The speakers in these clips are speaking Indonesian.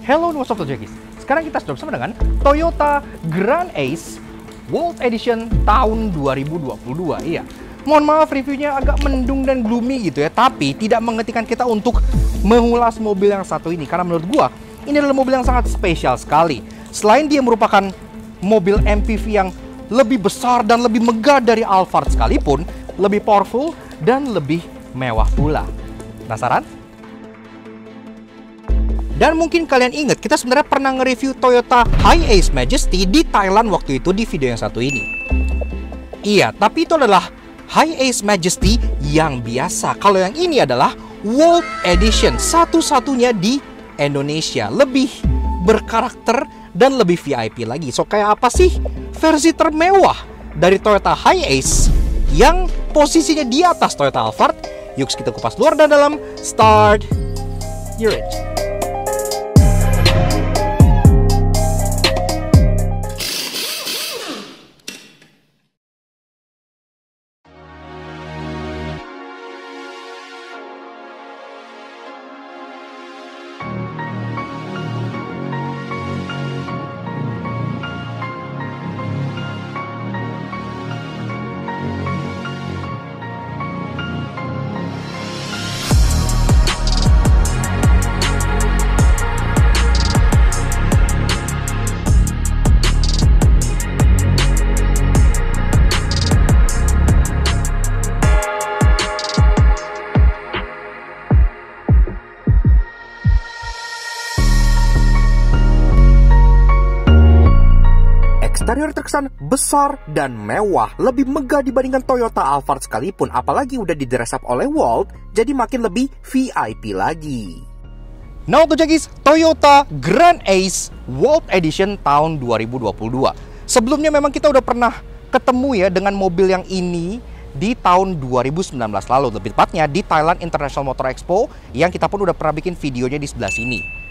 Hello Nusa Jackies. Sekarang kita sudah bersama dengan Toyota Grand Ace World Edition tahun 2022. Iya, mohon maaf reviewnya agak mendung dan gloomy gitu ya, tapi tidak menghentikan kita untuk mengulas mobil yang satu ini. Karena menurut gua, ini adalah mobil yang sangat spesial sekali. Selain dia merupakan mobil MPV yang lebih besar dan lebih megah dari Alphard sekalipun, lebih powerful dan lebih mewah pula. Penasaran? Dan mungkin kalian ingat, kita sebenarnya pernah nge-review Toyota Hiace Majesty di Thailand waktu itu di video yang satu ini. Iya, tapi itu adalah Hiace Majesty yang biasa. Kalau yang ini adalah World Edition, satu-satunya di Indonesia. Lebih berkarakter dan lebih VIP lagi. So, kayak apa sih versi termewah dari Toyota Hiace yang posisinya di atas Toyota Alphard? Yuk kita kupas luar dan dalam. Start your engine. Eksterior terkesan besar dan mewah, lebih megah dibandingkan Toyota Alphard sekalipun, apalagi udah di dress up oleh World, jadi makin lebih VIP lagi. Nah untuk Jackies, Toyota Grand Ace World Edition tahun 2022. Sebelumnya memang kita udah pernah ketemu ya dengan mobil yang ini di tahun 2019 lalu, lebih tepatnya di Thailand International Motor Expo, yang kita pun udah pernah bikin videonya di sebelah sini.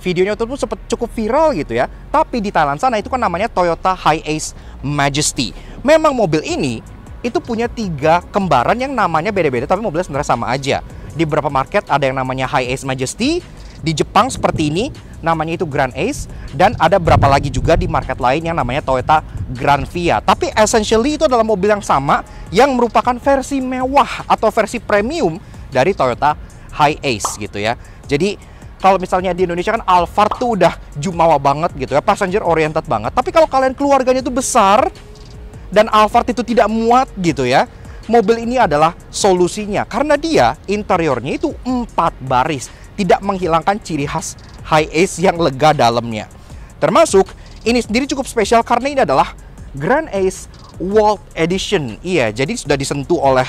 Videonya itu pun sempat cukup viral gitu ya. Tapi di Thailand sana itu kan namanya Toyota Hiace Majesty. Memang mobil ini itu punya 3 kembaran yang namanya beda-beda, tapi mobilnya sebenarnya sama aja. Di beberapa market ada yang namanya Hiace Majesty. Di Jepang seperti ini namanya itu Grand Ace. Dan ada beberapa lagi juga di market lain yang namanya Toyota Grand Via. Tapi essentially itu adalah mobil yang sama, yang merupakan versi mewah atau versi premium dari Toyota Hiace gitu ya. Jadi kalau misalnya di Indonesia kan Alphard tuh udah jumawa banget gitu ya, passenger oriented banget. Tapi kalau kalian keluarganya itu besar dan Alphard itu tidak muat gitu ya, mobil ini adalah solusinya. Karena dia interiornya itu 4 baris, tidak menghilangkan ciri khas Hiace yang lega dalamnya. Termasuk ini sendiri cukup spesial karena ini adalah Grand Ace World Edition. Iya, jadi sudah disentuh oleh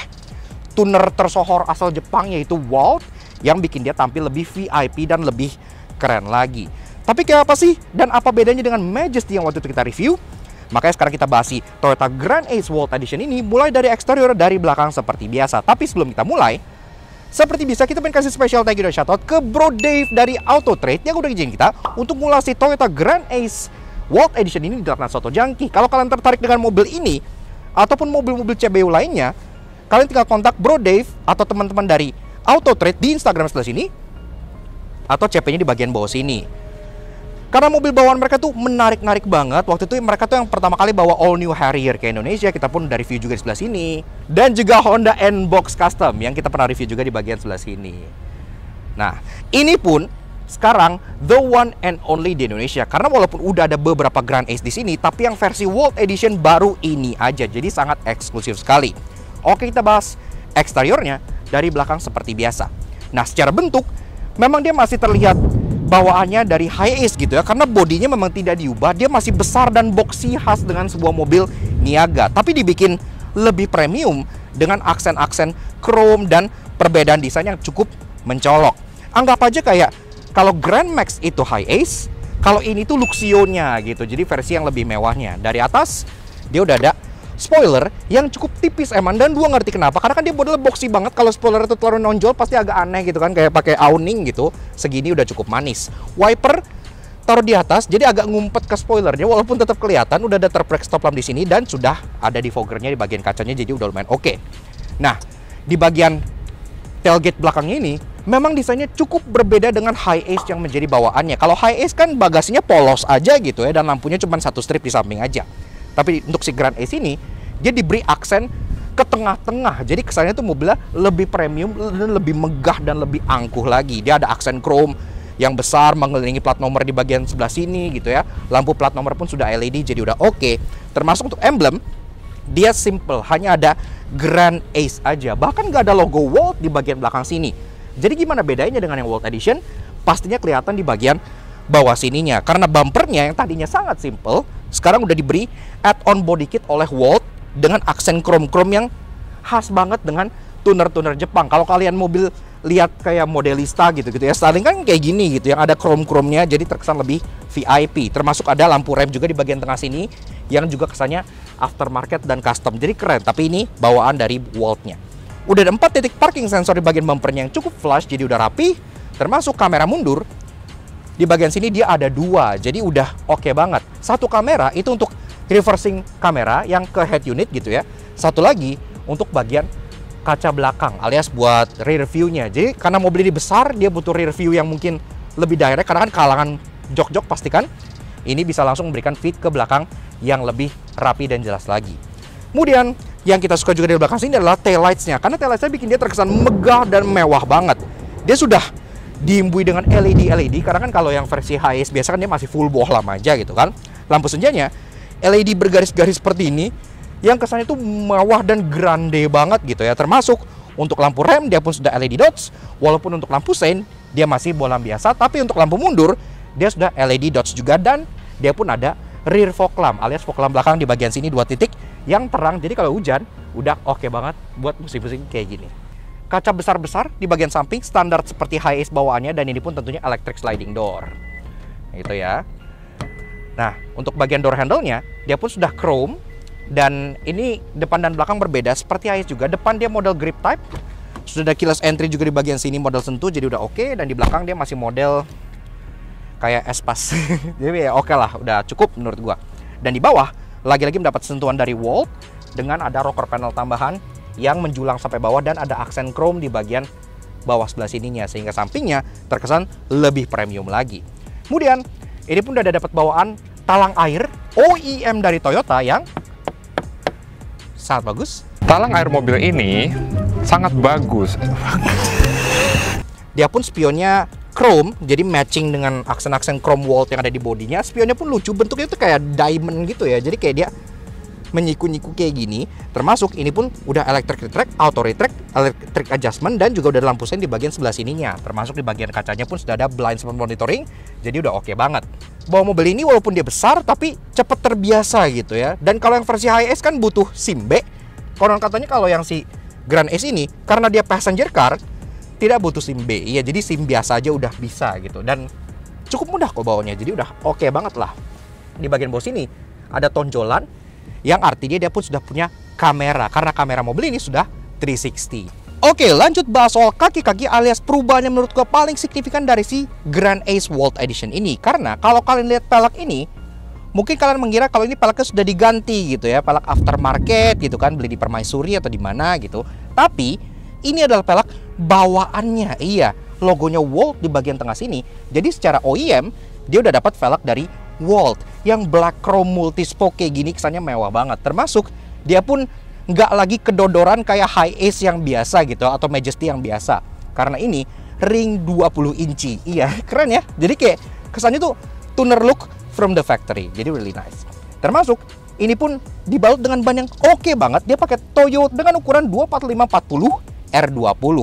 tuner tersohor asal Jepang yaitu World, yang bikin dia tampil lebih VIP dan lebih keren lagi. Tapi kayak apa sih dan apa bedanya dengan Majesty yang waktu itu kita review? Makanya sekarang kita bahas Toyota Grand Ace World Edition ini mulai dari eksterior dari belakang seperti biasa. Tapi sebelum kita mulai, seperti biasa kita pengen kasih special thank you dan shoutout ke Bro Dave dari Auto Trade yang udah izin kita untuk ngulasi Toyota Grand Ace World Edition ini di Ratna Soto Jangki. Kalau kalian tertarik dengan mobil ini ataupun mobil-mobil CBU lainnya, kalian tinggal kontak Bro Dave atau teman-teman dari Auto Trade di Instagram sebelah sini atau CP-nya di bagian bawah sini. Karena mobil bawaan mereka tuh menarik-narik banget. Waktu itu mereka tuh yang pertama kali bawa all new Harrier ke Indonesia. Kita pun udah review juga di sebelah sini. Dan juga Honda N-Box Custom yang kita pernah review juga di bagian sebelah sini. Nah, ini pun sekarang the one and only di Indonesia. Karena walaupun udah ada beberapa Grand Ace di sini, tapi yang versi World Edition baru ini aja. Jadi sangat eksklusif sekali. Oke, kita bahas eksteriornya dari belakang seperti biasa. Nah, secara bentuk memang dia masih terlihat bawaannya dari Hiace gitu ya, karena bodinya memang tidak diubah. Dia masih besar dan boxy khas dengan sebuah mobil niaga, tapi dibikin lebih premium dengan aksen-aksen chrome dan perbedaan desain yang cukup mencolok. Anggap aja kayak kalau Grand Max itu Hiace, kalau ini tuh Luxio-nya gitu. Jadi versi yang lebih mewahnya. Dari atas dia udah ada spoiler yang cukup tipis emang, dan gua ngerti kenapa, karena kan dia modelnya boxy banget. Kalau spoiler itu terlalu nonjol pasti agak aneh gitu kan, kayak pakai awning gitu. Segini udah cukup manis. Wiper taruh di atas jadi agak ngumpet ke spoilernya, walaupun tetap kelihatan udah ada terprek stop lamp di sini dan sudah ada defoggernya di bagian kacanya, jadi udah lumayan oke. Nah, di bagian tailgate belakangnya ini memang desainnya cukup berbeda dengan High Ace yang menjadi bawaannya. Kalau High Ace kan bagasinya polos aja gitu ya, dan lampunya cuma satu strip di samping aja. Tapi untuk si Grand Ace ini, dia diberi aksen ke tengah-tengah. Jadi kesannya tuh mobilnya lebih premium, lebih megah dan lebih angkuh lagi. Dia ada aksen chrome yang besar mengelilingi plat nomor di bagian sebelah sini gitu ya. Lampu plat nomor pun sudah LED, jadi udah oke. Termasuk untuk emblem, dia simple, hanya ada Grand Ace aja. Bahkan nggak ada logo Walt di bagian belakang sini. Jadi gimana bedanya dengan yang Walt Edition? Pastinya kelihatan di bagian bawah sininya. Karena bumpernya yang tadinya sangat simple, sekarang udah diberi add-on body kit oleh Walt dengan aksen chrome-chrome yang khas banget dengan tuner-tuner Jepang. Kalau kalian mobil lihat kayak Modelista gitu-gitu ya, styling kan kayak gini gitu, yang ada chrome-chrome-nya, jadi terkesan lebih VIP. Termasuk ada lampu rem juga di bagian tengah sini, yang juga kesannya aftermarket dan custom. Jadi keren, tapi ini bawaan dari Walt-nya. Udah ada 4 titik parking sensor di bagian bumpernya yang cukup flush, jadi udah rapi. Termasuk kamera mundur. Di bagian sini dia ada 2, jadi udah oke banget. Satu kamera itu untuk reversing kamera yang ke head unit gitu ya. Satu lagi untuk bagian kaca belakang alias buat rear view-nya. Jadi karena mobil ini besar, dia butuh rear view yang mungkin lebih direct, karena kan kalangan jok-jok pastikan. Ini bisa langsung memberikan feed ke belakang yang lebih rapi dan jelas lagi. Kemudian yang kita suka juga di belakang sini adalah taillights-nya, karena taillights-nya bikin dia terkesan megah dan mewah banget. Dia sudah diimbui dengan LED, karena kan kalau yang versi High Ace biasa kan dia masih full bohlam aja gitu kan. Lampu senjanya LED bergaris-garis seperti ini, yang kesannya itu mewah dan grande banget gitu ya. Termasuk untuk lampu rem dia pun sudah LED dots, walaupun untuk lampu sein dia masih bohlam biasa, tapi untuk lampu mundur dia sudah LED dots juga, dan dia pun ada rear fog lamp alias fog lamp belakang di bagian sini 2 titik yang terang. Jadi kalau hujan udah oke banget buat musim-musim kayak gini. Kaca besar-besar di bagian samping standar seperti High Ace bawaannya, dan ini pun tentunya electric sliding door. Gitu ya. Nah, untuk bagian door handle-nya dia pun sudah chrome, dan ini depan dan belakang berbeda seperti High Ace juga. Depan dia model grip type. Sudah ada keyless entry juga di bagian sini model sentuh, jadi udah oke. Dan di belakang dia masih model kayak Espas. Jadi ya oke lah, udah cukup menurut gua. Dan di bawah lagi-lagi mendapat sentuhan dari Walt dengan ada rocker panel tambahan yang menjulang sampai bawah, dan ada aksen chrome di bagian bawah sebelah sininya, sehingga sampingnya terkesan lebih premium lagi. Kemudian ini pun udah dapat bawaan talang air OEM dari Toyota yang sangat bagus. Talang air mobil ini sangat bagus. Dia pun spionnya chrome, jadi matching dengan aksen-aksen chrome Walt yang ada di bodinya. Spionnya pun lucu, bentuknya itu kayak diamond gitu ya. Jadi kayak dia menyiku-nyiku kayak gini. Termasuk ini pun udah electric retract, auto retract, electric adjustment, dan juga udah ada lampu sein di bagian sebelah sininya. Termasuk di bagian kacanya pun sudah ada blind spot monitoring. Jadi udah oke banget. Bawa mobil ini walaupun dia besar tapi cepet terbiasa gitu ya. Dan kalau yang versi High Ace kan butuh SIM B. Konon katanya kalau yang si Grand Ace ini karena dia passenger car tidak butuh SIM B. Iya, jadi SIM biasa aja udah bisa gitu. Dan cukup mudah kok bawanya. Jadi udah oke banget lah. Di bagian bawah sini ada tonjolan, yang artinya dia pun sudah punya kamera, karena kamera mobil ini sudah 360. Oke, lanjut bahas soal kaki-kaki alias perubahan yang menurut gue paling signifikan dari si Grand Ace Walt Edition ini. Karena kalau kalian lihat pelek ini, mungkin kalian mengira kalau ini peleknya sudah diganti gitu ya, pelek aftermarket gitu kan, beli di Permaisuri atau di mana gitu. Tapi ini adalah pelek bawaannya. Iya, logonya Walt di bagian tengah sini. Jadi secara OEM dia udah dapat velg dari Walt yang black chrome multi spoke kayak gini, kesannya mewah banget. Termasuk dia pun nggak lagi kedodoran kayak High Ace yang biasa gitu atau Majesty yang biasa, karena ini ring 20 inci. Iya, keren ya. Jadi kayak kesannya tuh tuner look from the factory. Jadi really nice. Termasuk ini pun dibalut dengan ban yang oke banget. Dia pakai Toyota dengan ukuran 245/40 R20.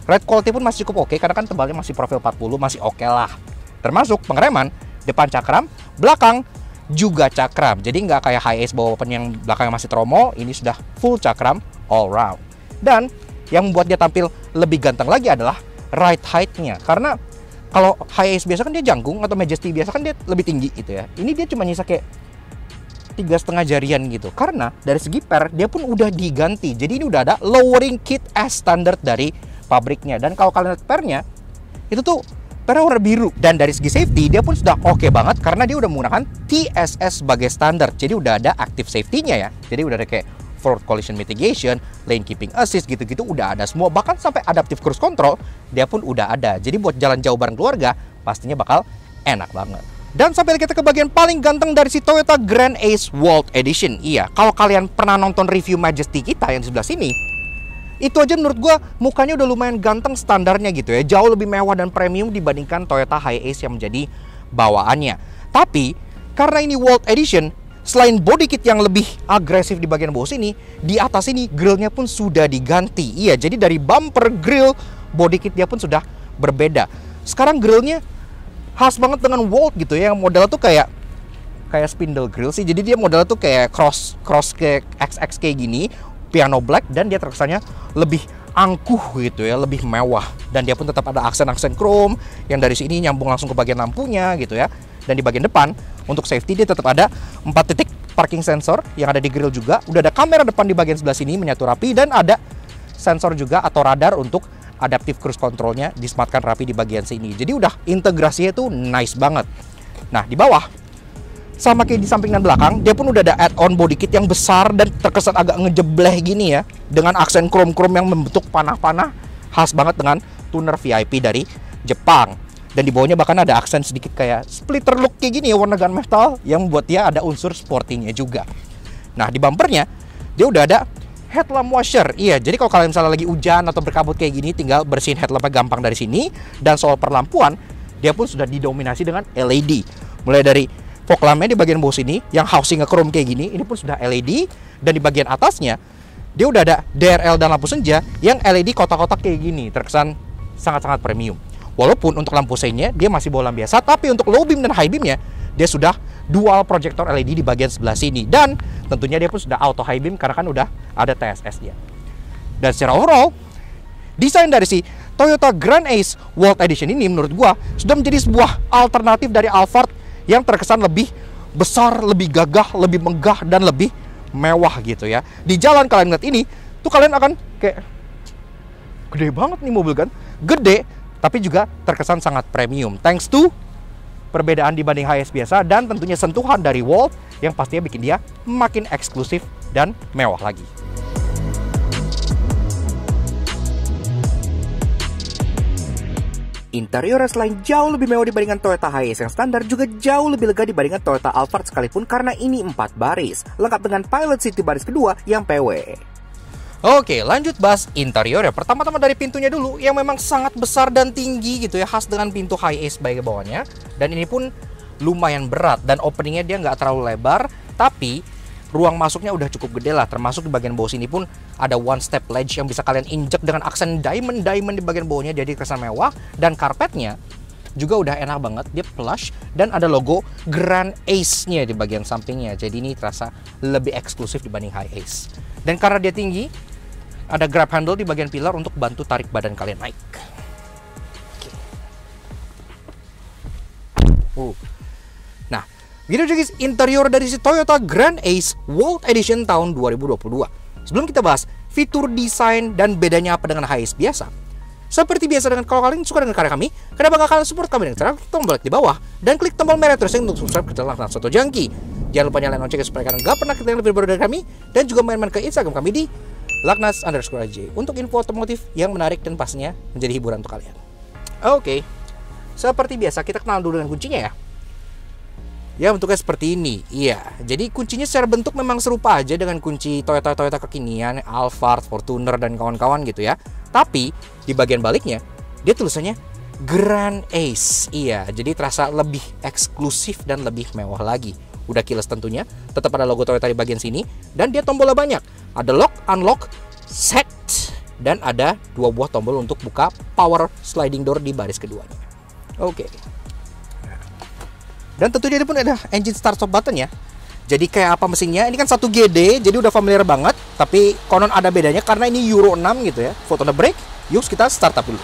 Ride quality pun masih cukup oke, karena kan tebalnya masih profil 40, masih oke lah. Termasuk pengereman, depan cakram, belakang juga cakram. Jadi nggak kayak High Ace bawa yang belakangnya masih tromol, ini sudah full cakram all round. Dan yang membuat dia tampil lebih ganteng lagi adalah ride height-nya. Karena kalau High Ace biasa kan dia jangkung, atau Majesty biasa kan dia lebih tinggi gitu ya. Ini dia cuma nyisa kayak 3,5 jarian gitu. Karena dari segi per dia pun udah diganti. Jadi ini udah ada lowering kit as standard dari pabriknya. Dan kalau kalian lihat pernya, itu tuh pernya warna biru. Dan dari segi safety dia pun sudah oke banget, karena dia udah menggunakan TSS sebagai standar. Jadi udah ada active safety-nya ya. Jadi udah ada kayak forward collision mitigation, lane keeping assist gitu-gitu udah ada semua. Bahkan sampai adaptive cruise control dia pun udah ada. Jadi buat jalan jauh bareng keluarga pastinya bakal enak banget. Dan sampai kita ke bagian paling ganteng dari si Toyota Grand Ace World Edition. Iya, kalau kalian pernah nonton review Majesty kita yang di sebelah sini, itu aja menurut gua mukanya udah lumayan ganteng standarnya gitu ya. Jauh lebih mewah dan premium dibandingkan Toyota Hiace yang menjadi bawaannya. Tapi karena ini World Edition, selain body kit yang lebih agresif di bagian bawah sini, di atas ini grillnya pun sudah diganti. Iya, jadi dari bumper, grill, body kit dia pun sudah berbeda. Sekarang grillnya khas banget dengan World gitu ya, yang modelnya tuh kayak spindle grill sih. Jadi dia modelnya tuh kayak cross kayak XX kayak gini, piano black, dan dia terkesannya lebih angkuh gitu ya, lebih mewah. Dan dia pun tetap ada aksen-aksen chrome yang dari sini nyambung langsung ke bagian lampunya gitu ya. Dan di bagian depan untuk safety dia tetap ada 4 titik parking sensor yang ada di grill juga. Udah ada kamera depan di bagian sebelah sini menyatu rapi, dan ada sensor juga atau radar untuk adaptive cruise controlnya disematkan rapi di bagian sini. Jadi udah integrasinya tuh nice banget. Nah, di bawah sama kayak di samping dan belakang, dia pun udah ada add-on body kit yang besar dan terkesan agak ngejebleh gini ya, dengan aksen chrome-chrome yang membentuk panah-panah khas banget dengan tuner VIP dari Jepang. Dan di bawahnya bahkan ada aksen sedikit kayak splitter look kayak gini ya, warna gunmetal yang membuat dia ada unsur sportingnya juga. Nah, di bumpernya dia udah ada headlamp washer. Iya, jadi kalau kalian misalnya lagi hujan atau berkabut kayak gini, tinggal bersihin headlampnya gampang dari sini. Dan soal perlampuan, dia pun sudah didominasi dengan LED. Mulai dari fog lampnya di bagian bawah sini yang housingnya chrome kayak gini, ini pun sudah LED. Dan di bagian atasnya dia udah ada DRL dan lampu senja yang LED kotak-kotak kayak gini, terkesan sangat-sangat premium. Walaupun untuk lampu seinnya dia masih bola biasa, tapi untuk low beam dan high beamnya dia sudah dual projector LED di bagian sebelah sini. Dan tentunya dia pun sudah auto high beam karena kan udah ada TSS nya. Dan secara overall, desain dari si Toyota Grand Ace World Edition ini menurut gua sudah menjadi sebuah alternatif dari Alphard yang terkesan lebih besar, lebih gagah, lebih megah, dan lebih mewah gitu ya. Di jalan kalian lihat ini, tuh kalian akan kayak gede banget nih mobil kan. Gede, tapi juga terkesan sangat premium. Thanks to perbedaan dibanding Hiace biasa, dan tentunya sentuhan dari World yang pastinya bikin dia makin eksklusif dan mewah lagi. Interiornya selain jauh lebih mewah dibandingkan Toyota Hiace yang standar, juga jauh lebih lega dibandingkan Toyota Alphard sekalipun karena ini 4 baris, lengkap dengan Pilot City baris kedua yang PW. Oke, lanjut bahas interior ya. Pertama-tama dari pintunya dulu yang memang sangat besar dan tinggi gitu ya, khas dengan pintu Hiace bagian bawahnya. Dan ini pun lumayan berat dan openingnya dia nggak terlalu lebar, tapi ruang masuknya udah cukup gede lah. Termasuk di bagian bawah sini pun ada one step ledge yang bisa kalian injek dengan aksen diamond di bagian bawahnya, jadi kesan mewah. Dan karpetnya juga udah enak banget, dia plush dan ada logo Grand Ace-nya di bagian sampingnya. Jadi ini terasa lebih eksklusif dibanding Hiace. Dan karena dia tinggi, ada grab handle di bagian pilar untuk bantu tarik badan kalian naik. Nah, gitu guys, interior dari si Toyota Grand Ace World Edition tahun 2022. Sebelum kita bahas fitur, desain, dan bedanya apa dengan Hiace biasa, seperti biasa dengan kalau kalian suka dengan karya kami, kenapa nggak kalian support kami dengan cara klik tombol like di bawah dan klik tombol merah terus untuk subscribe ke channel Laksana Soto Jangki. Jangan lupa nyalain loncengnya supaya kalian nggak pernah ketinggalan video baru dari kami, dan juga main-main ke Instagram kami di Laknas_AJ untuk info otomotif yang menarik dan pastinya menjadi hiburan untuk kalian. Oke, seperti biasa kita kenal dulu dengan kuncinya ya. Ya, bentuknya seperti ini. Iya, jadi kuncinya secara bentuk memang serupa aja dengan kunci Toyota kekinian, Alphard, Fortuner, dan kawan-kawan gitu ya. Tapi di bagian baliknya dia tulisannya Grand Ace. Iya, jadi terasa lebih eksklusif dan lebih mewah lagi. Udah keyless tentunya, tetap ada logo Toyota di bagian sini, dan dia tombolnya banyak. Ada lock, unlock, set, dan ada 2 buah tombol untuk buka power sliding door di baris keduanya. Oke. Dan tentunya dia pun ada engine start stop button ya. Jadi kayak apa mesinnya? Ini kan 1GD, jadi udah familiar banget. Tapi konon ada bedanya karena ini Euro 6 gitu ya. Foto on the brake. Yuk kita start up dulu.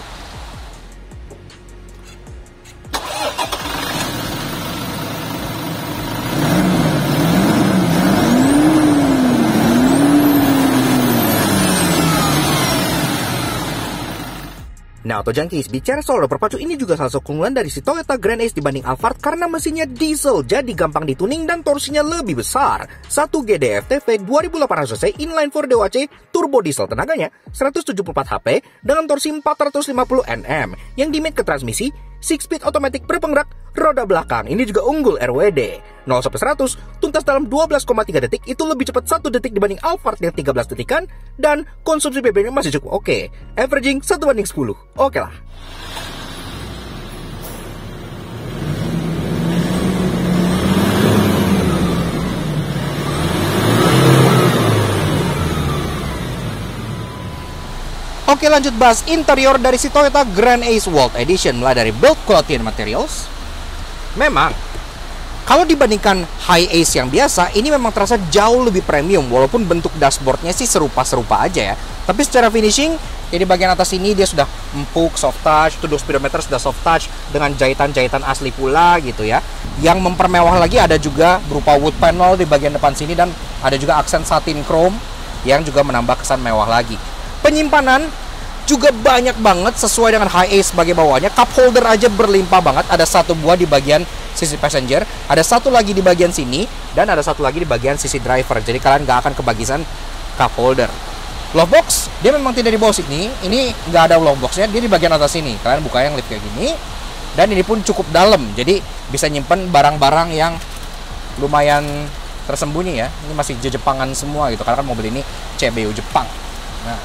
Nah, Nah, Auto Junkies, bicara soal roda berpacu, ini juga salah satu keunggulan dari si Toyota Grand Ace dibanding Alphard karena mesinnya diesel, jadi gampang dituning dan torsinya lebih besar. 1 GDF-TV 2800 cc inline 4 DOHC turbo diesel, tenaganya 174 HP dengan torsi 450 Nm yang dimit ke transmisi 6-speed automatic berpenggerak roda belakang. Ini juga unggul RWD. 0-100 tuntas dalam 12,3 detik, itu lebih cepat 1 detik dibanding Alphard yang 13 detikan, dan konsumsi BBM masih cukup oke. Averaging 1:10. Oke lah. Oke, lanjut bahas interior dari si Toyota Grand Ace World Edition. Mulai dari build quality and materials. Memang kalau dibandingkan High Ace yang biasa, ini memang terasa jauh lebih premium. Walaupun bentuk dashboardnya sih serupa-serupa aja ya, tapi secara finishing, jadi bagian atas ini dia sudah empuk, soft touch. Itu 2 speedometer sudah soft touch dengan jahitan-jahitan asli pula gitu ya. Yang mempermewah lagi ada juga berupa wood panel di bagian depan sini, dan ada juga aksen satin chrome yang juga menambah kesan mewah lagi. Penyimpanan juga banyak banget sesuai dengan High Ace sebagai bawahnya. Cup holder aja berlimpah banget. Ada 1 buah di bagian sisi passenger, ada 1 lagi di bagian sini, dan ada 1 lagi di bagian sisi driver. Jadi kalian nggak akan kebagisan cup holder. Glove box dia memang tidak di bawah sini. Ini nggak ada glove boxnya, dia di bagian atas sini. Kalian buka yang lip kayak gini, dan ini pun cukup dalam. Jadi bisa nyimpen barang-barang yang lumayan tersembunyi ya. Ini masih Jepangan semua gitu, karena kan mobil ini CBU Jepang. Nah,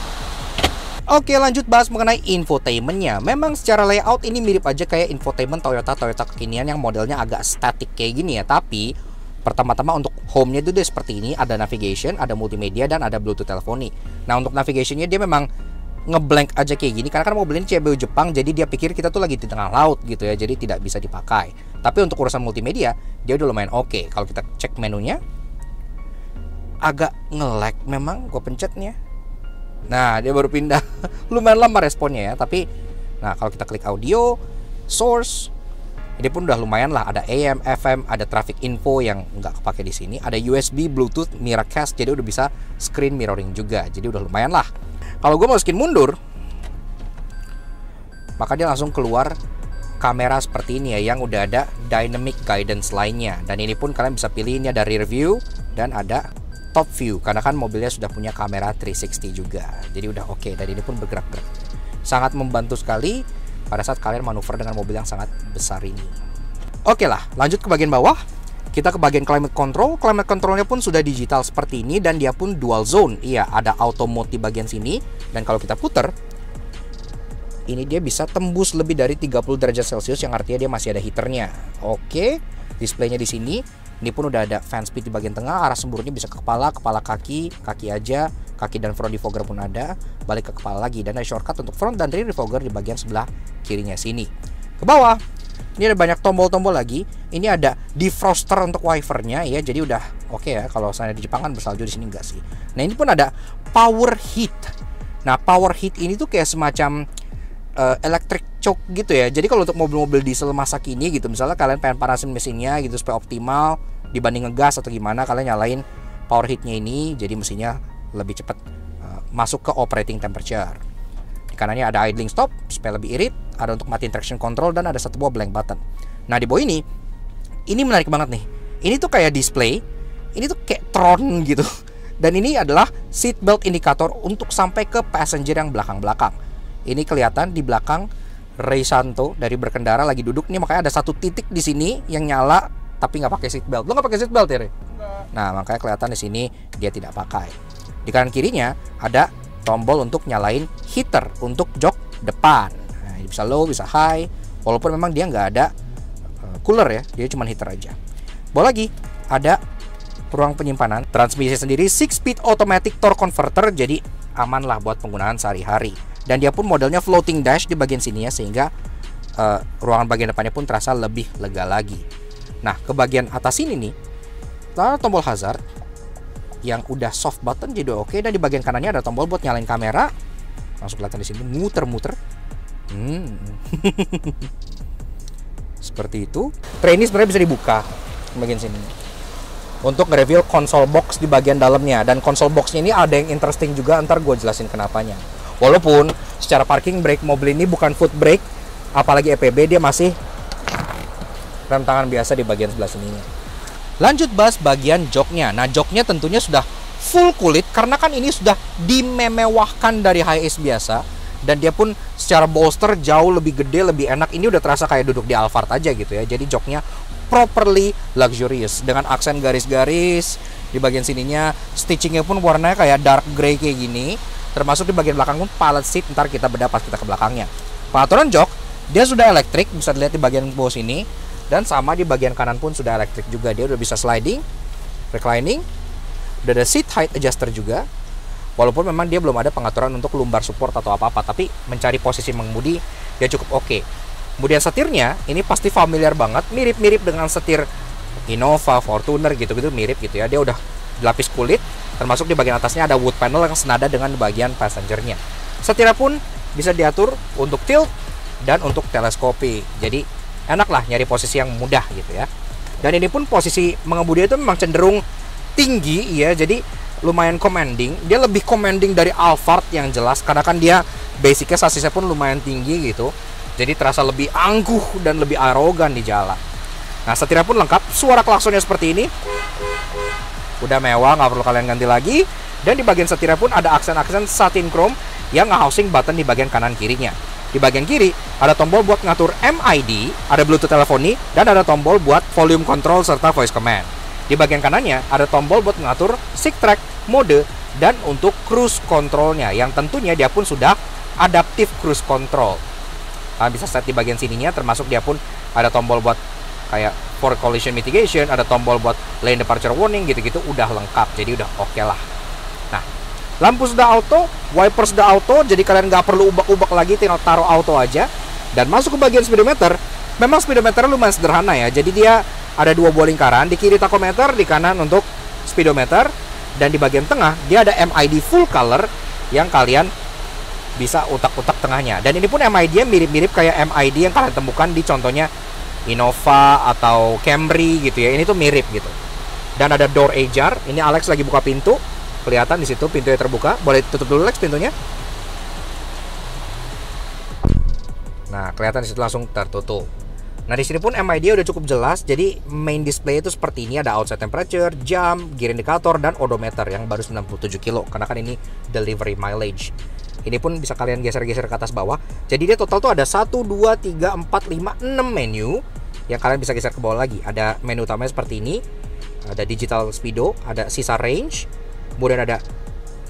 oke, lanjut bahas mengenai infotainmentnya. Memang secara layout ini mirip aja kayak infotainment Toyota kekinian yang modelnya agak static kayak gini ya. Tapi pertama-tama untuk home-nya itu dia seperti ini. Ada navigation, ada multimedia, dan ada Bluetooth teleponi. Nah, untuk navigation-nya dia memang ngeblank aja kayak gini, karena kan mobil ini CBU Jepang, jadi dia pikir kita tuh lagi di tengah laut gitu ya, jadi tidak bisa dipakai. Tapi untuk urusan multimedia dia udah lumayan oke. Kalau kita cek menunya, agak nge-lag memang gue pencetnya. Nah, dia baru pindah. Lumayan lama responnya ya. Tapi, nah kalau kita klik audio, source, ini pun udah lumayan lah. Ada AM, FM, ada traffic info yang nggak kepake di sini. Ada USB, Bluetooth, Miracast, jadi udah bisa screen mirroring juga. Jadi udah lumayan lah. Kalau gue masukin mundur, maka dia langsung keluar kamera seperti ini ya, yang udah ada dynamic guidance lainnya. Dan ini pun kalian bisa pilih, ini ada rear view dan ada top view, karena kan mobilnya sudah punya kamera 360 juga. Jadi udah oke, dan ini pun bergerak-gerak. Sangat membantu sekali pada saat kalian manuver dengan mobil yang sangat besar ini. Oke lah, lanjut ke bagian bawah. Kita ke bagian climate control. Climate controlnya pun sudah digital seperti ini, dan dia pun dual zone. Iya, ada auto mode di bagian sini, dan kalau kita puter, ini dia bisa tembus lebih dari 30 derajat Celcius, yang artinya dia masih ada heaternya. Oke, displaynya di sini. Ini pun udah ada fan speed di bagian tengah. Arah semburnya bisa ke kepala, kaki aja, kaki dan front defogger pun ada. Balik ke kepala lagi, dan ada shortcut untuk front dan rear defogger di bagian sebelah kirinya sini. Ke bawah, ini ada banyak tombol-tombol lagi. Ini ada defroster untuk wipernya ya. Jadi udah oke ya. Kalau saya di Jepang kan bersalju, di sini enggak sih. Nah, ini pun ada power heat. Nah, power heat ini tuh kayak semacam electric choke gitu ya. Jadi kalau untuk mobil-mobil diesel masa kini gitu, misalnya kalian pengen panasin mesinnya gitu supaya optimal dibanding ngegas atau gimana, kalian nyalain power heatnya ini, jadi mesinnya lebih cepat masuk ke operating temperature. Di kanannya ada idling stop supaya lebih irit, ada untuk matiin traction control, dan ada 1 buah blank button. Nah, di bawah ini menarik banget nih. Ini tuh kayak display, ini tuh kayak Tron gitu. Dan ini adalah seat belt indicator untuk sampai ke passenger yang belakang-belakang. Ini kelihatan di belakang Rei Santo dari berkendara lagi duduk nih, makanya ada 1 titik di sini yang nyala tapi nggak pakai seat belt. Lo nggak pakai seat belt ya, Rei? Nah, makanya kelihatan di sini dia tidak pakai. Di kanan kirinya ada tombol untuk nyalain heater untuk jok depan. Nah, bisa low, bisa high. Walaupun memang dia nggak ada cooler ya, dia cuma heater aja. Bawah lagi ada ruang penyimpanan. Transmisi sendiri 6-speed automatic torque converter, jadi aman lah buat penggunaan sehari-hari. Dan dia pun modelnya floating dash di bagian sini ya, sehingga ruangan bagian depannya pun terasa lebih lega lagi. Nah, ke bagian atas ini nih, ada tombol hazard yang udah soft button, jadi oke. Dan di bagian kanannya ada tombol buat nyalain kamera. Langsung kelihatan di sini, muter-muter. Seperti itu. Tray ini sebenarnya bisa dibuka di bagian sini untuk nge-reveal console box di bagian dalamnya. Dan console boxnya ini ada yang interesting juga, ntar gue jelasin kenapanya. Walaupun secara parking brake mobil ini bukan foot brake, apalagi EPB, dia masih rem tangan biasa di bagian sebelah sininya. Lanjut bahas bagian joknya. Nah, joknya tentunya sudah full kulit karena kan ini sudah dimemewahkan dari Hiace biasa, dan dia pun secara bolster jauh lebih gede, lebih enak. Ini udah terasa kayak duduk di Alphard aja gitu ya. Jadi joknya properly luxurious dengan aksen garis-garis di bagian sininya. Stitchingnya pun warnanya kayak dark gray kayak gini. Termasuk di bagian belakang pun pallet seat, ntar kita bedah pas kita ke belakangnya. Pengaturan jok dia sudah elektrik, bisa dilihat di bagian bawah sini, dan sama di bagian kanan pun sudah elektrik juga. Dia udah bisa sliding, reclining, udah ada seat height adjuster juga. Walaupun memang dia belum ada pengaturan untuk lumbar support atau apa-apa, tapi mencari posisi mengemudi dia cukup oke. Kemudian setirnya ini pasti familiar banget, mirip-mirip dengan setir Innova, Fortuner gitu-gitu, mirip gitu ya. Dia udah dilapis kulit, termasuk di bagian atasnya ada wood panel yang senada dengan bagian passengernya. Setirnya pun bisa diatur untuk tilt dan untuk teleskopi. Jadi enak lah nyari posisi yang mudah gitu ya. Dan ini pun posisi mengemudi itu memang cenderung tinggi ya, jadi lumayan commanding. Dia lebih commanding dari Alphard yang jelas, karena kan dia basicnya sasisnya pun lumayan tinggi gitu. Jadi terasa lebih angkuh dan lebih arogan di jalan. Nah, setirnya pun lengkap, suara klaksonnya seperti ini. Udah mewah, nggak perlu kalian ganti lagi. Dan di bagian setirnya pun ada aksen-aksen satin chrome yang nge-housing button di bagian kanan kirinya. Di bagian kiri ada tombol buat ngatur MID, ada Bluetooth teleponi, dan ada tombol buat volume control serta voice command. Di bagian kanannya ada tombol buat mengatur stick track, mode, dan untuk cruise controlnya, yang tentunya dia pun sudah adaptive cruise control. Kalian bisa set di bagian sininya, termasuk dia pun ada tombol buat kayak for collision mitigation, ada tombol buat lane departure warning gitu-gitu, udah lengkap, jadi udah oke lah. Nah, lampu sudah auto, wiper sudah auto, jadi kalian nggak perlu ubak-ubak lagi, tinggal taruh auto aja. Dan masuk ke bagian speedometer, memang speedometernya lumayan sederhana ya, jadi dia ada dua buah lingkaran, di kiri tachometer, di kanan untuk speedometer, dan di bagian tengah dia ada MID full color yang kalian bisa utak-utak tengahnya. Dan ini pun MID-nya mirip-mirip kayak MID yang kalian temukan di contohnya Innova atau Camry gitu ya. Ini tuh mirip gitu. Dan ada door ajar. Ini Alex lagi buka pintu. Kelihatan di situ pintunya terbuka. Boleh tutup dulu Alex pintunya. Nah, kelihatan di situ langsung tertutup. Nah, di sini pun MID udah cukup jelas. Jadi main display itu seperti ini, ada outside temperature, jam, gear indicator, dan odometer yang baru 97 kilo karena kan ini delivery mileage. Ini pun bisa kalian geser-geser ke atas bawah. Jadi dia total tuh ada 1 2 3 4 5 6 menu yang kalian bisa geser ke bawah lagi. Ada menu utamanya seperti ini. Ada digital speedo, ada sisa range, kemudian ada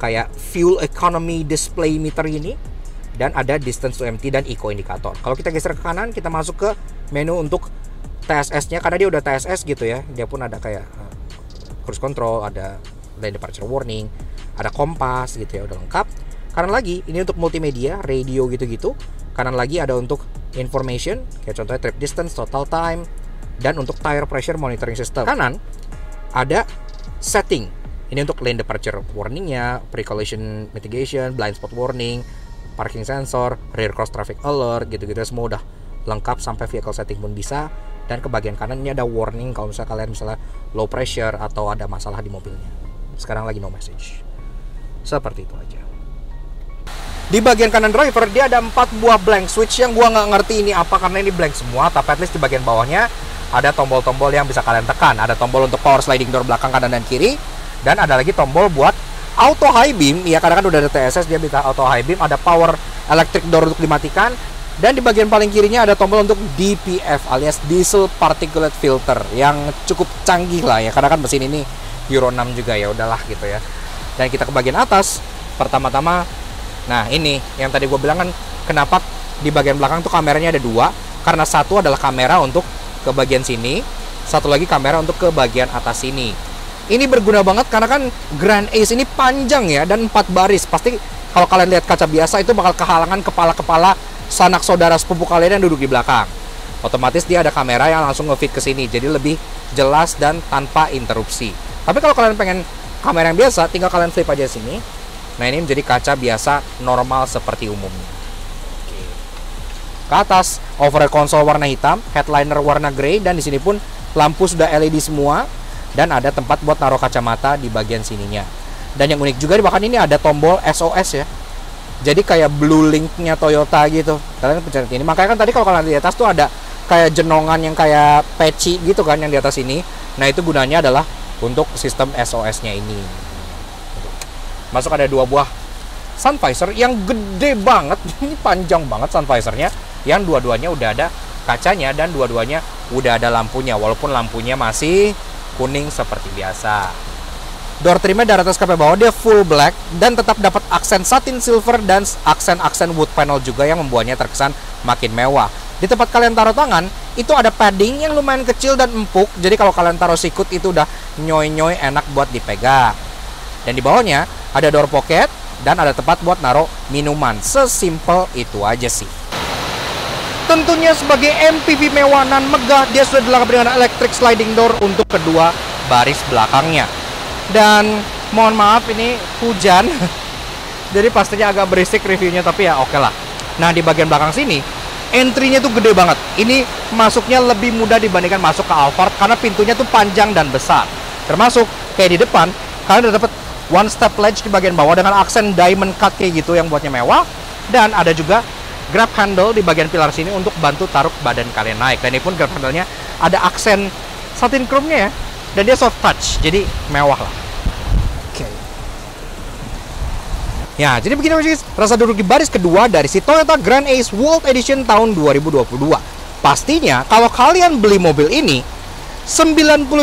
kayak fuel economy display meter ini, dan ada distance to empty dan eco indicator. Kalau kita geser ke kanan, kita masuk ke menu untuk TSS-nya, karena dia udah TSS gitu ya. Dia pun ada kayak cruise control, ada lane departure warning, ada kompas gitu ya, udah lengkap. Kanan lagi ini untuk multimedia, radio gitu-gitu. Kanan lagi ada untuk information, kayak contohnya trip distance, total time, dan untuk tire pressure monitoring system. Kanan ada setting. Ini untuk lane departure warningnya, pre-collision mitigation, blind spot warning, parking sensor, rear cross traffic alert, gitu-gitu semua udah lengkap, sampai vehicle setting pun bisa. Dan ke bagian kanan ini ada warning kalau misalnya kalian misalnya low pressure atau ada masalah di mobilnya. Sekarang lagi no message. Seperti itu aja. Di bagian kanan driver dia ada 4 buah blank switch yang gua nggak ngerti ini apa, karena ini blank semua. Tapi at least di bagian bawahnya ada tombol-tombol yang bisa kalian tekan. Ada tombol untuk power sliding door belakang, kanan, dan kiri. Dan ada lagi tombol buat auto high beam, ya karena kan udah ada TSS dia bisa auto high beam. Ada power electric door untuk dimatikan. Dan di bagian paling kirinya ada tombol untuk DPF alias diesel particulate filter yang cukup canggih lah ya, karena kan mesin ini Euro 6 juga, ya udahlah gitu ya. Dan kita ke bagian atas, pertama-tama, nah ini yang tadi gue bilang kan, kenapa di bagian belakang tuh kameranya ada 2, karena satu adalah kamera untuk ke bagian sini, satu lagi kamera untuk ke bagian atas sini. Ini berguna banget karena kan Grand Ace ini panjang ya, dan 4 baris. Pasti kalau kalian lihat kaca biasa itu bakal kehalangan kepala-kepala sanak saudara sepupu kalian yang duduk di belakang. Otomatis dia ada kamera yang langsung nge-fit ke sini, jadi lebih jelas dan tanpa interupsi. Tapi kalau kalian pengen kamera yang biasa, tinggal kalian flip aja sini. Nah, ini menjadi kaca biasa normal seperti umumnya. Oke. Ke atas, overhead console warna hitam, headliner warna grey, dan di sini pun lampu sudah LED semua, dan ada tempat buat naruh kacamata di bagian sininya. Dan yang unik juga, bahkan ini ada tombol SOS ya. Jadi kayak blue link-nya Toyota gitu. Kalian pencet ini. Makanya kan tadi kalau kalian di atas tuh ada kayak jenongan yang kayak peci gitu kan yang di atas ini. Nah, itu gunanya adalah untuk sistem SOS-nya ini. Masuk ada 2 buah sun visor yang gede banget. Ini panjang banget sun visornya. Yang dua-duanya udah ada kacanya dan dua-duanya udah ada lampunya. Walaupun lampunya masih kuning seperti biasa. Door trimnya dari atas sampai bawah dia full black dan tetap dapat aksen satin silver dan aksen-aksen wood panel juga yang membuatnya terkesan makin mewah. Di tempat kalian taruh tangan itu ada padding yang lumayan kecil dan empuk. Jadi kalau kalian taruh sikut itu udah nyoy-nyoy enak buat dipegang. Dan di bawahnya ada door pocket dan ada tempat buat naruh minuman. Sesimpel itu aja sih. Tentunya sebagai MPV mewah nan megah, dia sudah dilengkapi dengan electric sliding door untuk kedua baris belakangnya. Dan mohon maaf ini hujan, jadi pastinya agak berisik reviewnya, tapi ya oke lah. Nah, di bagian belakang sini entry-nya tuh gede banget. Ini masuknya lebih mudah dibandingkan masuk ke Alphard karena pintunya tuh panjang dan besar. Termasuk kayak di depan kalian udah dapet one step ledge di bagian bawah dengan aksen diamond cut kayak gitu yang buatnya mewah. Dan ada juga grab handle di bagian pilar sini untuk bantu taruh badan kalian naik. Dan ini pun grab handle-nya ada aksen satin chrome-nya ya. Dan dia soft touch, jadi mewah lah. Oke. Ya, jadi begini guys, rasa duduk di baris kedua dari si Toyota Grand Ace World Edition tahun 2022. Pastinya kalau kalian beli mobil ini, 99%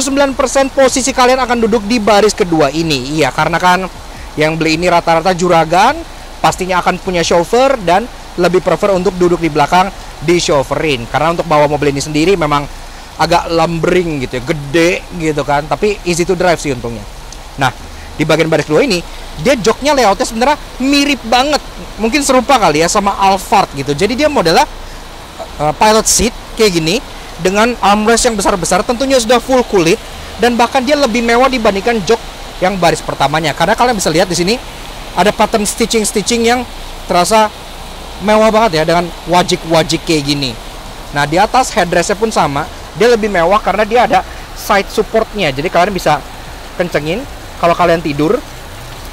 posisi kalian akan duduk di baris kedua ini. Iya, karena kan yang beli ini rata-rata juragan, pastinya akan punya chauffeur dan lebih prefer untuk duduk di belakang di chauffeurin. Karena untuk bawa mobil ini sendiri memang agak lumbering gitu ya, gede gitu kan, tapi easy to drive sih untungnya. Nah, di bagian baris kedua ini, dia joknya layoutnya sebenarnya mirip banget, mungkin serupa kali ya sama Alphard gitu. Jadi dia modelnya pilot seat kayak gini, dengan armrest yang besar-besar, tentunya sudah full kulit, dan bahkan dia lebih mewah dibandingkan jok yang baris pertamanya. Karena kalian bisa lihat di sini ada pattern stitching yang terasa mewah banget ya, dengan wajik-wajik kayak gini. Nah, di atas headrestnya pun sama. Dia lebih mewah karena dia ada side supportnya. Jadi kalian bisa kencengin kalau kalian tidur,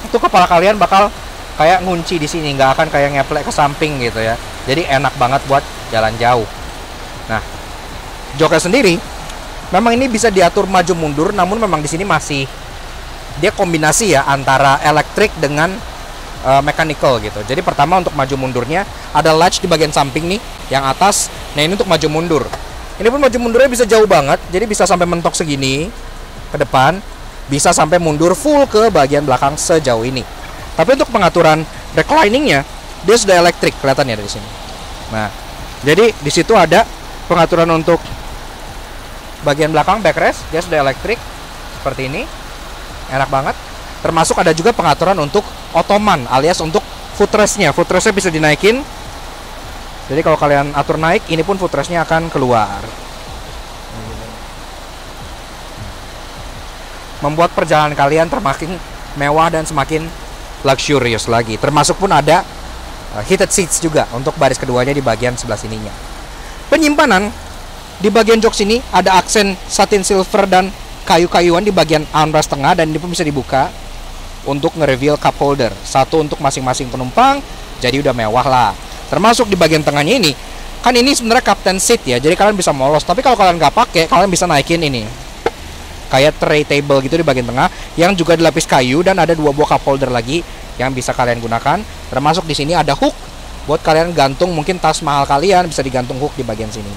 itu kepala kalian bakal kayak ngunci di sini, nggak akan kayak ngeplek ke samping gitu ya. Jadi enak banget buat jalan jauh. Nah, joknya sendiri memang ini bisa diatur maju mundur, namun memang di sini masih dia kombinasi ya antara elektrik dengan mechanical gitu. Jadi pertama untuk maju mundurnya ada latch di bagian samping nih, yang atas. Nah, ini untuk maju mundur. Ini pun maju mundurnya bisa jauh banget, jadi bisa sampai mentok segini ke depan, bisa sampai mundur full ke bagian belakang sejauh ini. Tapi untuk pengaturan recliningnya, dia sudah elektrik kelihatannya dari sini. Nah, jadi di situ ada pengaturan untuk bagian belakang backrest, dia sudah elektrik seperti ini, enak banget. Termasuk ada juga pengaturan untuk ottoman alias untuk footrestnya. Footrestnya bisa dinaikin. Jadi kalau kalian atur naik, ini pun footrestnya akan keluar. Membuat perjalanan kalian semakin mewah dan semakin luxurious lagi. Termasuk pun ada heated seats juga untuk baris keduanya di bagian sebelah sininya. Penyimpanan di bagian jok sini ada aksen satin silver dan kayu-kayuan di bagian armrest tengah, dan ini pun bisa dibuka untuk nge-reveal cup holder. Satu untuk masing-masing penumpang, jadi udah mewah lah. Termasuk di bagian tengahnya ini, kan ini sebenarnya captain seat ya, jadi kalian bisa molos. Tapi kalau kalian nggak pakai, kalian bisa naikin ini kayak tray table gitu di bagian tengah, yang juga dilapis kayu, dan ada 2 buah cup holder lagi yang bisa kalian gunakan. Termasuk di sini ada hook buat kalian gantung mungkin tas mahal kalian, bisa digantung hook di bagian sini.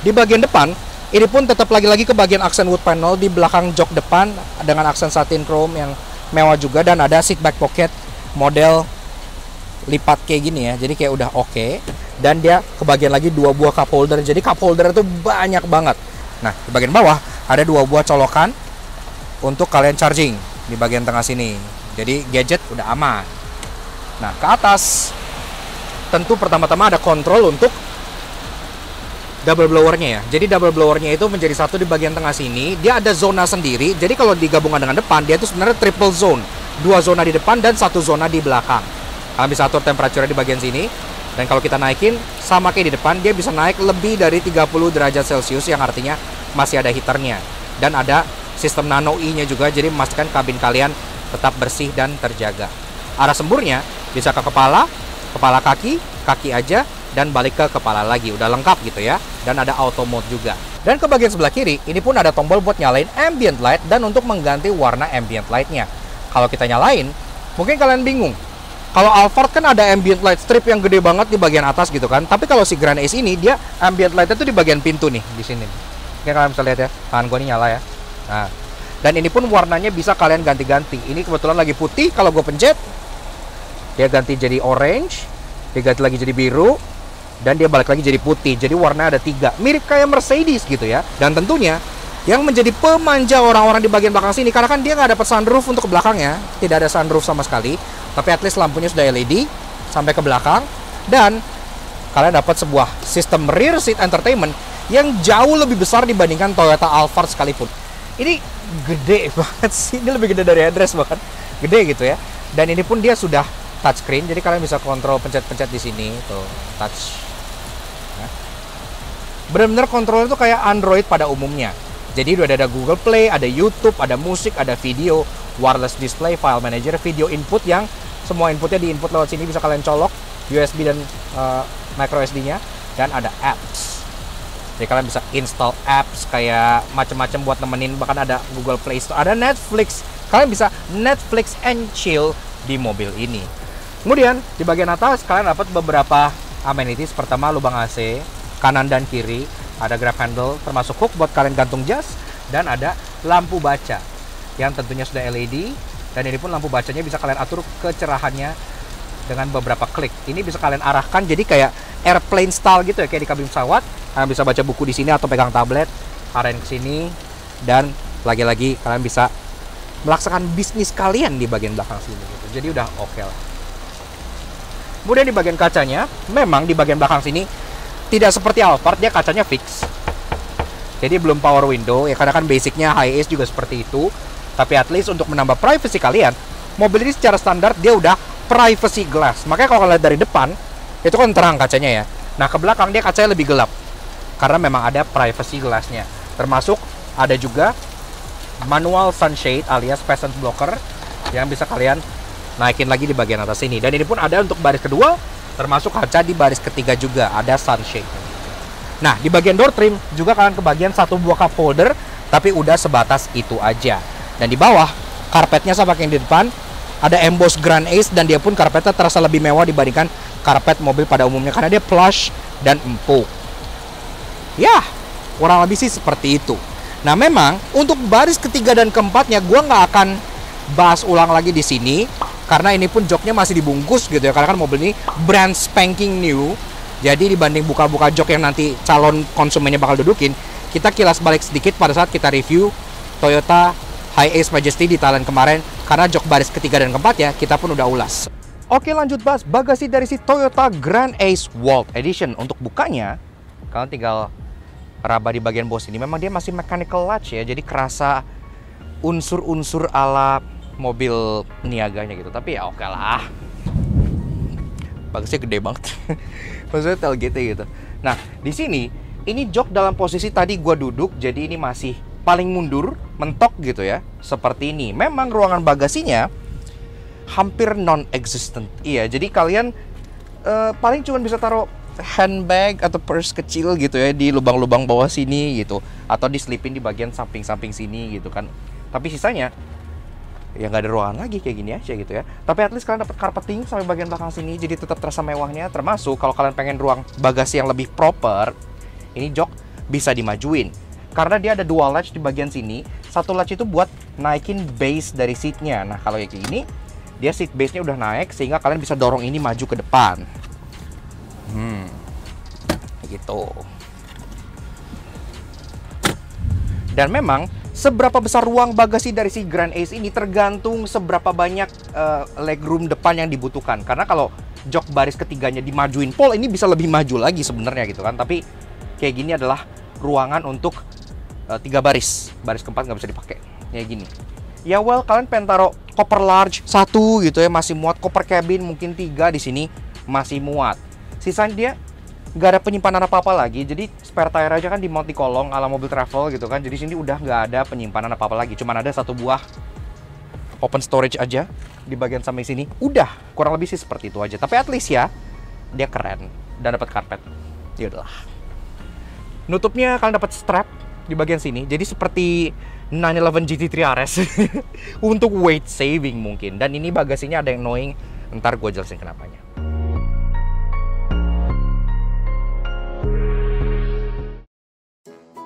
Di bagian depan, ini pun tetap lagi-lagi ke bagian aksen wood panel di belakang jok depan dengan aksen satin chrome yang mewah juga, dan ada seat back pocket model lipat kayak gini ya, jadi kayak udah oke. Dan dia kebagian lagi 2 buah cup holder, jadi cup holder itu banyak banget. Nah, di bagian bawah ada 2 buah colokan untuk kalian charging di bagian tengah sini, jadi gadget udah aman. Nah, ke atas tentu pertama-tama ada kontrol untuk double blowernya ya. Jadi double blowernya itu menjadi satu di bagian tengah sini. Dia ada zona sendiri, jadi kalau digabungkan dengan depan, dia itu sebenarnya triple zone, 2 zona di depan dan 1 zona di belakang. Kalian bisa atur temperaturnya di bagian sini. Dan kalau kita naikin, sama kayak di depan, dia bisa naik lebih dari 30 derajat Celcius, yang artinya masih ada heaternya. Dan ada sistem nano E-nya juga, jadi memastikan kabin kalian tetap bersih dan terjaga. Arah semburnya bisa ke kepala, kepala kaki, kaki aja, dan balik ke kepala lagi. Udah lengkap gitu ya. Dan ada auto mode juga. Dan ke bagian sebelah kiri, ini pun ada tombol buat nyalain ambient light dan untuk mengganti warna ambient lightnya. Kalau kita nyalain, mungkin kalian bingung. Kalau Alphard kan ada ambient light strip yang gede banget di bagian atas gitu kan. Tapi kalau si Grand Ace ini, dia ambient lightnya tuh di bagian pintu nih, di sini. Oke, kalian bisa lihat ya, tangan gue ini nyala ya. Nah, dan ini pun warnanya bisa kalian ganti-ganti. Ini kebetulan lagi putih, kalau gue pencet, dia ganti jadi orange, dia ganti lagi jadi biru, dan dia balik lagi jadi putih. Jadi warna ada 3, mirip kayak Mercedes gitu ya. Dan tentunya yang menjadi pemanja orang-orang di bagian belakang sini, karena kan dia nggak dapat sunroof untuk ke belakangnya, tidak ada sunroof sama sekali. Tapi at least lampunya sudah LED sampai ke belakang, dan kalian dapat sebuah sistem rear seat entertainment yang jauh lebih besar dibandingkan Toyota Alphard sekalipun. Ini gede banget sih, ini lebih gede dari headrest bahkan, gede gitu ya. Dan ini pun dia sudah touchscreen, jadi kalian bisa kontrol pencet-pencet di sini tuh, touch. Nah, benar-benar kontrolnya tuh kayak Android pada umumnya. Jadi udah ada Google Play, ada YouTube, ada musik, ada video, wireless display, file manager, video input yang semua inputnya di input lewat sini bisa kalian colok, USB dan micro SD-nya, dan ada apps. Jadi kalian bisa install apps kayak macam-macam buat nemenin, bahkan ada Google Play Store, ada Netflix. Kalian bisa Netflix and chill di mobil ini. Kemudian di bagian atas kalian dapat beberapa amenities. Pertama, lubang AC kanan dan kiri, ada grab handle termasuk hook buat kalian gantung jas, dan ada lampu baca yang tentunya sudah LED. Dan ini pun lampu bacanya bisa kalian atur kecerahannya dengan beberapa klik. Ini bisa kalian arahkan jadi kayak airplane style gitu ya, kayak di kabin pesawat. Kalian bisa baca buku di sini atau pegang tablet, arahin ke sini, dan lagi-lagi kalian bisa melaksanakan bisnis kalian di bagian belakang sini gitu. Jadi udah oke lah. Kemudian di bagian kacanya, memang di bagian belakang sini tidak seperti Alphard, dia kacanya fix. Jadi belum power window ya, karena kan basicnya high ace juga seperti itu. Tapi at least untuk menambah privacy kalian, mobil ini secara standar dia udah privacy glass. Makanya kalau kalian lihat dari depan, itu kan terang kacanya ya. Nah, ke belakang dia kacanya lebih gelap, karena memang ada privacy glassnya. Termasuk ada juga manual sunshade alias peasant blocker yang bisa kalian naikin lagi di bagian atas ini. Dan ini pun ada untuk baris kedua, termasuk kaca di baris ketiga juga ada sunshade. Nah, di bagian door trim juga kalian kebagian satu buah cup holder, tapi udah sebatas itu aja. Dan di bawah, karpetnya sama kayak yang di depan, ada emboss Grand Ace, dan dia pun karpetnya terasa lebih mewah dibandingkan karpet mobil pada umumnya, karena dia plush dan empuk. Ya, kurang lebih sih seperti itu. Nah, memang untuk baris ketiga dan keempatnya gue nggak akan bahas ulang lagi di sini, karena ini pun joknya masih dibungkus gitu ya, karena kan mobil ini brand spanking new. Jadi dibanding buka-buka jok yang nanti calon konsumennya bakal dudukin, kita kilas balik sedikit pada saat kita review Toyota Hi-Ace Majesty di Thailand kemarin, karena jok baris ketiga dan keempat ya kita pun udah ulas. Oke, lanjut bahas bagasi dari si Toyota Grand Ace Vault Edition. Untuk bukanya, kalian tinggal raba di bagian bawah ini. Memang dia masih mechanical latch ya, jadi kerasa unsur-unsur ala mobil niaganya gitu. Tapi ya oke lah, bagasinya gede banget. Maksudnya tailgate gitu. Nah, di sini ini jok dalam posisi tadi gua duduk, jadi ini masih paling mundur, mentok gitu ya, seperti ini. Memang ruangan bagasinya hampir non-existent. Iya, jadi kalian paling cuma bisa taruh handbag atau purse kecil gitu ya di lubang-lubang bawah sini gitu, atau diselipin di bagian samping-samping sini gitu kan. Tapi sisanya ya nggak ada ruangan lagi, kayak gini aja gitu ya. Tapi at least kalian dapat carpeting sampai bagian belakang sini, jadi tetap terasa mewahnya. Termasuk kalau kalian pengen ruang bagasi yang lebih proper, ini jok bisa dimajuin. Karena dia ada dual latch di bagian sini. Satu latch itu buat naikin base dari seatnya. Nah, kalau kayak gini, dia seat base-nya udah naik, sehingga kalian bisa dorong ini maju ke depan. Gitu. Dan memang, seberapa besar ruang bagasi dari si Grand Ace ini tergantung seberapa banyak legroom depan yang dibutuhkan. Karena kalau jok baris ketiganya dimajuin pol, ini bisa lebih maju lagi sebenarnya gitu kan. Tapi kayak gini adalah ruangan untuk 3 baris. Baris keempat nggak bisa dipakai. Kayak gini. Ya well, kalian pengen taruh koper large 1 gitu ya, masih muat. Koper cabin mungkin 3 di sini masih muat. Sisanya dia nggak ada penyimpanan apa-apa lagi. Jadi spare tire aja kan di mount di kolong ala mobil travel gitu kan. Jadi sini udah nggak ada penyimpanan apa-apa lagi. Cuman ada satu buah open storage aja di bagian samping sini. Udah, kurang lebih sih seperti itu aja. Tapi at least ya, dia keren dan dapat karpet. Ya udahlah. Nutupnya kalian dapat strap di bagian sini. Jadi seperti 911 GT3 RS untuk weight saving mungkin. Dan ini bagasinya ada yang annoying. Ntar gue jelasin kenapanya.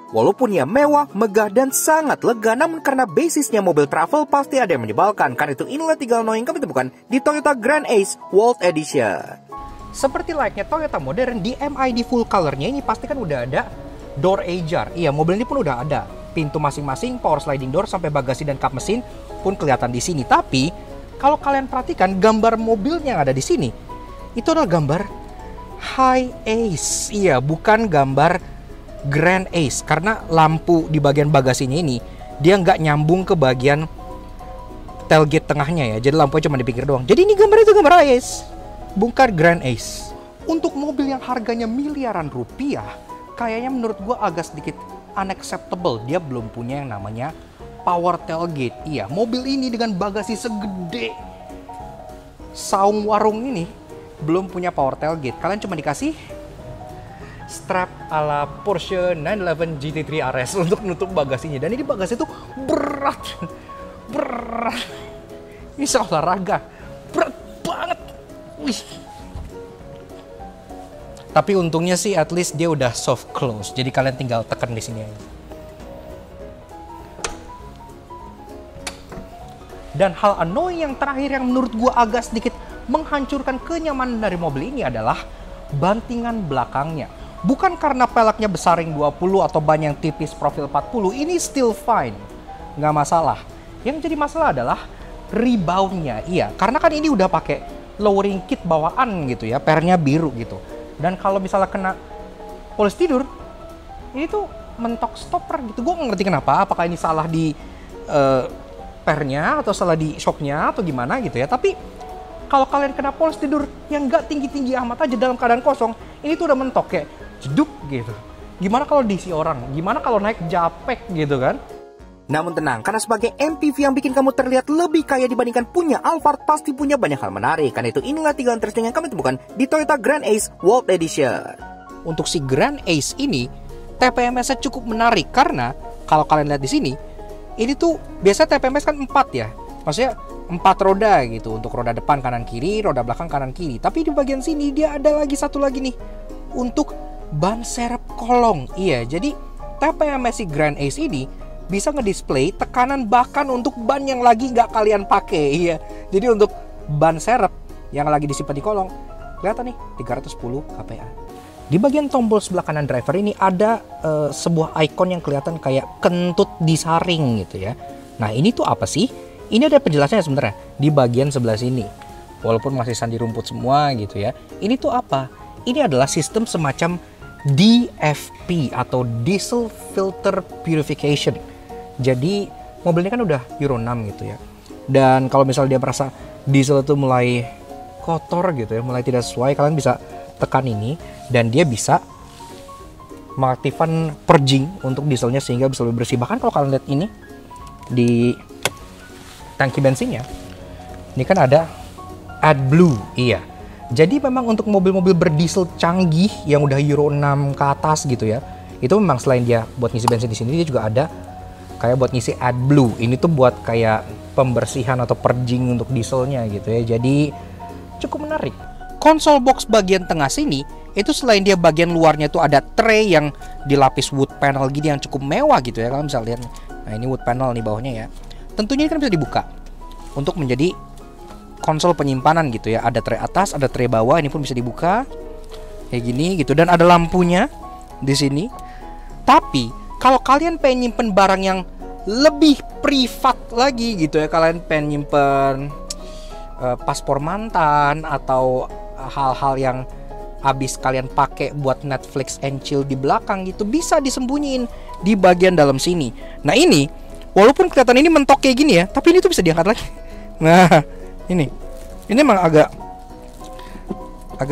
Walaupun ya mewah, megah, dan sangat lega, namun karena basisnya mobil travel pasti ada yang menyebalkan. Karena itu inilah 3 annoying kami temukan di Toyota Grand Ace World Edition. Seperti layaknya Toyota modern, di MID full colornya ini pasti kan udah ada door ajar. Iya, mobil ini pun udah ada. Pintu masing-masing, power sliding door, sampai bagasi dan kap mesin pun kelihatan di sini. Tapi, kalau kalian perhatikan gambar mobilnya yang ada di sini, itu adalah gambar High Ace. Iya, bukan gambar Grand Ace, karena lampu di bagian bagasinya ini dia nggak nyambung ke bagian tailgate tengahnya ya, jadi lampunya cuma di pinggir doang. Jadi ini gambarnya itu gambar Ace, bukan Grand Ace. Untuk mobil yang harganya miliaran rupiah, kayaknya menurut gua agak sedikit unacceptable. Dia belum punya yang namanya power tailgate. Iya, mobil ini dengan bagasi segede saung warung ini belum punya power tailgate. Kalian cuma dikasih strap ala Porsche 911 GT3 RS untuk nutup bagasinya. Dan ini bagasi tuh berat. Ini olahraga berat banget. Wih. Tapi untungnya sih at least dia udah soft close. Jadi kalian tinggal tekan di sini aja. Dan hal annoying yang terakhir yang menurut gua agak sedikit menghancurkan kenyamanan dari mobil ini adalah bantingan belakangnya. Bukan karena peleknya besar ring 20 atau ban yang tipis profil 40, ini still fine, nggak masalah. Yang jadi masalah adalah reboundnya. Iya, karena kan ini udah pakai lowering kit bawaan gitu ya, pernya biru gitu. Dan kalau misalnya kena polis tidur, ini tuh mentok stopper gitu. Gue nggak ngerti kenapa, apakah ini salah di pernya atau salah di shocknya atau gimana gitu ya. Tapi kalau kalian kena polis tidur yang nggak tinggi-tinggi amat aja dalam keadaan kosong, ini tuh udah mentok kayak jeduk gitu. Gimana kalau diisi orang? Gimana kalau naik japek gitu kan? Namun tenang, karena sebagai MPV yang bikin kamu terlihat lebih kaya dibandingkan punya Alphard, pasti punya banyak hal menarik. Karena itu inilah 3 interesting yang kami temukan di Toyota Grand Ace World Edition. Untuk si Grand Ace ini, TPMS-nya cukup menarik karena kalau kalian lihat di sini, ini tuh biasa TPMS kan 4 ya. Maksudnya 4 roda gitu, untuk roda depan kanan kiri, roda belakang kanan kiri. Tapi di bagian sini dia ada lagi satu lagi nih untuk ban serep kolong. Iya, jadi TPMS si Grand Ace ini bisa ngedisplay tekanan bahkan untuk ban yang lagi nggak kalian pakai. Iya, jadi untuk ban serep yang lagi disimpan di kolong, kelihatan nih 310 kPa. Di bagian tombol sebelah kanan driver ini ada sebuah icon yang kelihatan kayak kentut disaring gitu ya. Nah ini tuh apa sih? Ini ada penjelasannya sebenarnya di bagian sebelah sini. Walaupun masih sandi rumput semua gitu ya. Ini tuh apa? Ini adalah sistem semacam DFP atau Diesel Filter Purification. Jadi mobil ini kan udah Euro 6 gitu ya. Dan kalau misalnya dia merasa diesel itu mulai kotor gitu ya, mulai tidak sesuai, kalian bisa tekan ini dan dia bisa mengaktifkan purging untuk dieselnya sehingga bisa lebih bersih. Bahkan kalau kalian lihat ini di tangki bensinnya, ini kan ada AdBlue. Iya. Jadi memang untuk mobil-mobil berdiesel canggih yang udah Euro 6 ke atas gitu ya, itu memang selain dia buat ngisi bensin di sini, dia juga ada kayak buat ngisi AdBlue. Ini tuh buat kayak pembersihan atau purging untuk dieselnya gitu ya. Jadi cukup menarik. Konsol box bagian tengah sini itu selain dia bagian luarnya tuh ada tray yang dilapis wood panel gini yang cukup mewah gitu ya. Kalian bisa lihat. Nah, ini wood panel nih bawahnya ya. Tentunya ini kan bisa dibuka untuk menjadi konsol penyimpanan gitu ya. Ada tray atas, ada tray bawah, ini pun bisa dibuka kayak gini gitu, dan ada lampunya di sini. Tapi kalau kalian pengen nyimpen barang yang lebih privat lagi gitu ya, kalian pengen nyimpen paspor mantan atau hal-hal yang habis kalian pakai buat Netflix and chill di belakang gitu, bisa disembunyiin di bagian dalam sini. Nah ini walaupun kelihatan ini mentok kayak gini ya, tapi ini tuh bisa diangkat lagi. Nah ini emang agak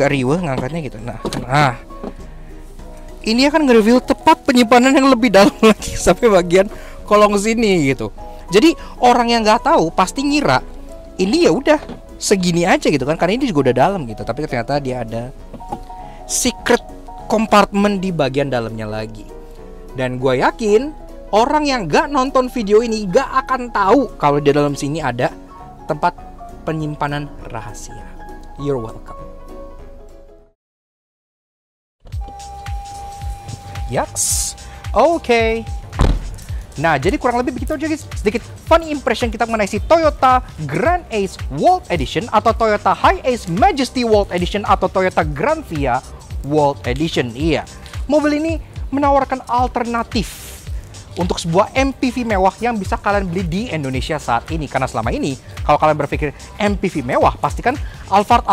riweh ngangkatnya gitu. Nah ini akan nge-reveal tepat penyimpanan yang lebih dalam lagi sampai bagian kolong sini gitu. Jadi orang yang nggak tahu pasti ngira ini ya udah segini aja gitu kan, karena ini juga udah dalam gitu. Tapi ternyata dia ada secret compartment di bagian dalamnya lagi. Dan gue yakin orang yang gak nonton video ini gak akan tahu kalau di dalam sini ada tempat penyimpanan rahasia. You're welcome. Yaks, oke. Nah, jadi kurang lebih begitu aja guys. Sedikit funny impression kita mengenai si Toyota Grand Ace World Edition atau Toyota Hi-Ace Majesty World Edition atau Toyota Grand Via World Edition. Iya, mobil ini menawarkan alternatif untuk sebuah MPV mewah yang bisa kalian beli di Indonesia saat ini. Karena selama ini, kalau kalian berpikir MPV mewah, pastikan Alphard,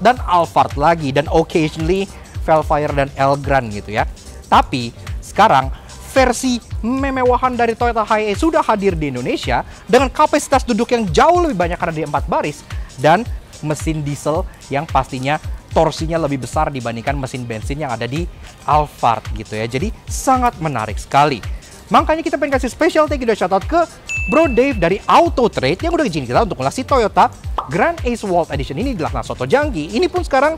dan Alphard lagi. Dan occasionally Velfire dan Elgrand gitu ya. Tapi sekarang versi memewahan dari Toyota Hi-Ace sudah hadir di Indonesia dengan kapasitas duduk yang jauh lebih banyak karena di 4 baris dan mesin diesel yang pastinya torsinya lebih besar dibandingkan mesin bensin yang ada di Alphard gitu ya. Jadi sangat menarik sekali. Makanya kita pengen kasih special thank you dan shoutout ke Bro Dave dari Auto Trade yang udah izinin kita untuk ngasih Toyota Grand Ace World Edition ini di Lakna Soto Jangki. Ini pun sekarang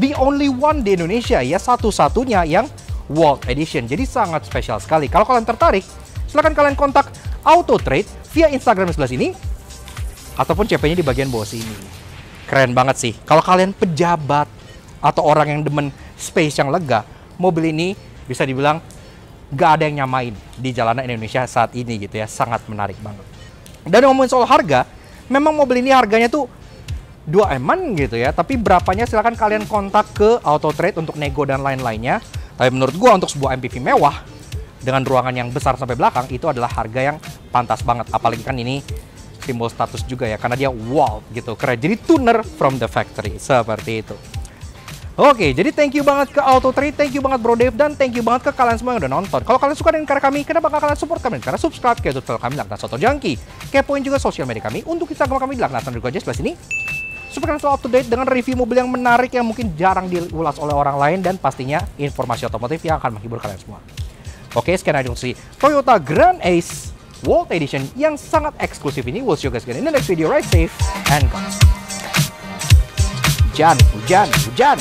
the only one di Indonesia ya, satu-satunya yang World Edition. Jadi sangat spesial sekali. Kalau kalian tertarik, silahkan kalian kontak Auto Trade via Instagram sebelah sini ataupun CP-nya di bagian bawah sini. Keren banget sih. Kalau kalian pejabat atau orang yang demen space yang lega, mobil ini bisa dibilang gak ada yang nyamain di jalanan Indonesia saat ini gitu ya. Sangat menarik banget. Dan ngomongin soal harga, memang mobil ini harganya tuh 2 eman gitu ya. Tapi berapanya silahkan kalian kontak ke Auto Trade untuk nego dan lain-lainnya. Tapi menurut gua untuk sebuah MPV mewah dengan ruangan yang besar sampai belakang itu adalah harga yang pantas banget. Apalagi kan ini simbol status juga ya, karena dia wow gitu, keren. Jadi tuner from the factory, seperti itu. Oke, jadi thank you banget ke Auto Trade, thank you banget Bro Dave, dan thank you banget ke kalian semua yang udah nonton. Kalau kalian suka dengan karya kami, kenapa kalian support kami? Karena subscribe ke YouTube channel kami Lakna Soto Jangki. Kepoin juga sosial media kami untuk Instagram kami di Lakna Soto Jangki sebelah sini. Supaya kalian selalu up to date dengan review mobil yang menarik yang mungkin jarang diulas oleh orang lain dan pastinya informasi otomotif yang akan menghibur kalian semua. Oke, sekian aja untuk Toyota Grand Ace World Edition yang sangat eksklusif ini. We'll see you guys again in the next video. Ride safe and go. Hujan.